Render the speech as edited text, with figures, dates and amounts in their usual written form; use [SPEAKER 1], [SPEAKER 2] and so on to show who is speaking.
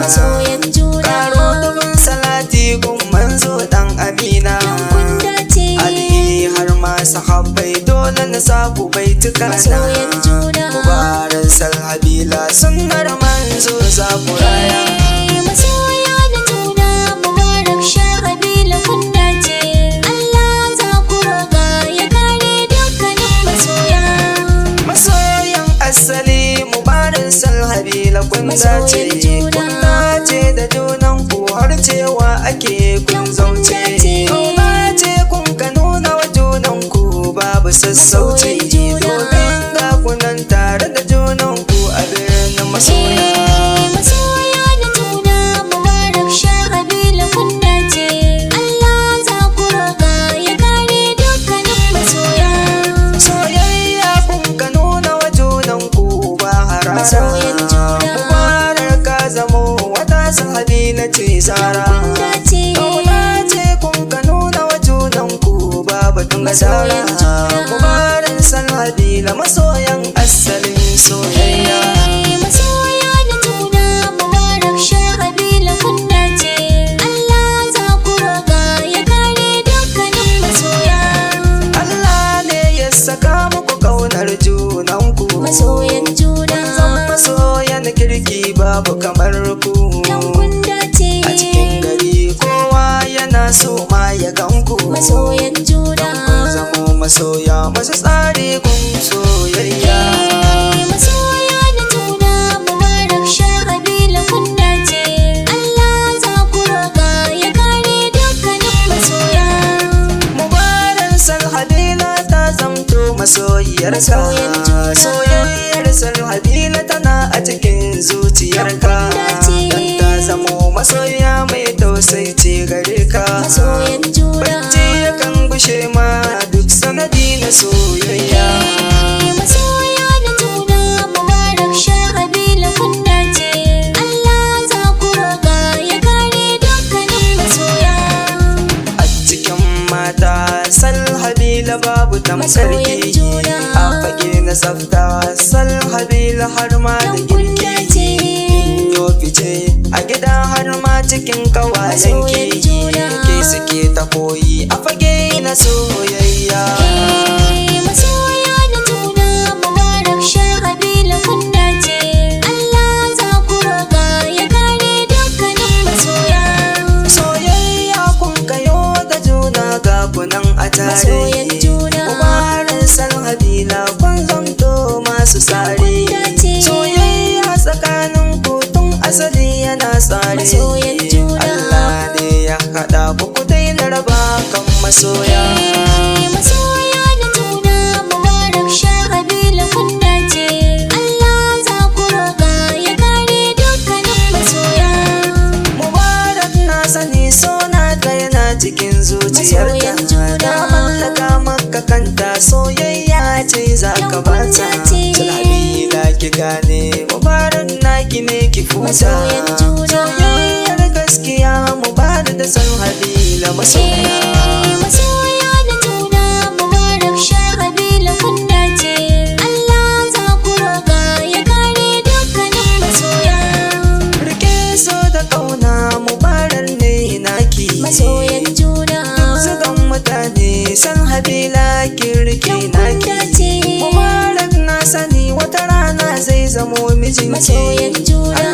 [SPEAKER 1] masoyan juna.
[SPEAKER 2] Karo dubin salati gun manzo dan Amina,
[SPEAKER 1] kun dace.
[SPEAKER 2] Ali har ma sahabbai dole na saku baituka na.
[SPEAKER 1] Masoyan juna.
[SPEAKER 2] Mubarak salhabila sunnar manzo za ku raya.
[SPEAKER 1] Masoya da juna mubarak shahabila kun dace. Allah za ku roƙa ya kare dukkanin masoya.
[SPEAKER 2] Masoyan asali mubarak salhabila kun dace. Kun dace da junan ku har cewa ake kun zauce. Kauna ce kun ka nuna wa junan ku babu sassauci. Domin ga kunan tare da junan ku a birnin masoya.
[SPEAKER 1] Masoya da juna mubarak shahabila kun dace. Allah za ku roƙa ya kare dukkanin masoya.
[SPEAKER 2] Soyayya kun ka nuna wa junan ku ba harara.
[SPEAKER 1] Masoyan juna.
[SPEAKER 2] Mubarak ka zamo wata sahabila ce zara.
[SPEAKER 1] Kun dace.
[SPEAKER 2] Kauna ce kun ka nuna wa junan ku babu tun asara.
[SPEAKER 1] Masoyan juna.
[SPEAKER 2] Mubarak salhabila masoyan asalin soyayya.
[SPEAKER 1] Masoya da juna mubarak shahabila kun dace. Allah za ku roƙa ya kare dukkanin masoya.
[SPEAKER 2] Allah ne ya saka muku kaunar junanku.
[SPEAKER 1] Masoyan juna.
[SPEAKER 2] Zan masoyan kirki babu kamar ku.
[SPEAKER 1] Dan kun dace.
[SPEAKER 2] A cikin gari kowa yana so ma ya ganku.
[SPEAKER 1] Masoyan juna.
[SPEAKER 2] Kun zamo masoya masu tsari kun soyayya.
[SPEAKER 1] Masoya da juna mubarak shahabila kun dace. Allah za ku roƙa ya kare dukkanin masoya.
[SPEAKER 2] Mubarak salhabila ta zamto masoyiyarka.
[SPEAKER 1] Masoyan juna.
[SPEAKER 2] Soyayyar salhabila tana a cikin zuciyarka. Dan ta zamo masoya mai tausayi ce gare ka.
[SPEAKER 1] Masoyan juna.
[SPEAKER 2] Bacci yakan gushe ma duk sanadi na soyayya.
[SPEAKER 1] Masoya da juna mubarak shahabila kun dace. Allah za ku roƙa ya kare dukkanin masoya.
[SPEAKER 2] A cikin mata salhabila babu
[SPEAKER 1] Masoyan
[SPEAKER 2] tamsarki.
[SPEAKER 1] juna.
[SPEAKER 2] A fage na tsafta salhabila har ma da
[SPEAKER 1] Dan kun
[SPEAKER 2] girki.
[SPEAKER 1] dace.
[SPEAKER 2] Yo fice a gida har ma cikin
[SPEAKER 1] Masoyan
[SPEAKER 2] kawayenki.
[SPEAKER 1] juna.
[SPEAKER 2] Ke suke ta koyi a fage na soyayya.
[SPEAKER 1] Masoya da juna mubarak shahabila kun dace. Allah za ku roƙa ya kare dukkanin masoya.
[SPEAKER 2] Soyayya kun kayo da juna ga kunan a tare.
[SPEAKER 1] Masoyan juna.
[SPEAKER 2] Mubarak salhabila kun zamto masu tsare.
[SPEAKER 1] Kun dace.
[SPEAKER 2] Soyayya tsakanin ku tun asali yana tsare.
[SPEAKER 1] Masoyan juna.
[SPEAKER 2] Allah ne ya haɗa ku ku daina raba kan masoya.
[SPEAKER 1] Masoya da juna mubarak shahabila kun dace. Allah za ku roƙa ya kare dukkanin masoya.
[SPEAKER 2] Mubarak na sani sona ka yana cikin zuciyarka.
[SPEAKER 1] Masoyan juna.
[SPEAKER 2] Ta mallaka maka kanta soyayya ce za ka bata. Salhabila ki gane Mubarak naki ne ki futa.
[SPEAKER 1] Masoyan juna.
[SPEAKER 2] Soyayyar gaskiya Mubarak da salhabila masoya.
[SPEAKER 1] Masoya da juna mubarak shahabila kun dace. Allah za ku roƙa ya kare dukkanin masoya.
[SPEAKER 2] Rike so da kauna Mubarak ne naki.
[SPEAKER 1] Masoyan juna.
[SPEAKER 2] Zugan mutane salhabila ki rike
[SPEAKER 1] Dan kun
[SPEAKER 2] naki.
[SPEAKER 1] dace.
[SPEAKER 2] Mubarak na sani wata rana zai zamo mijinki.
[SPEAKER 1] Masoyan juna.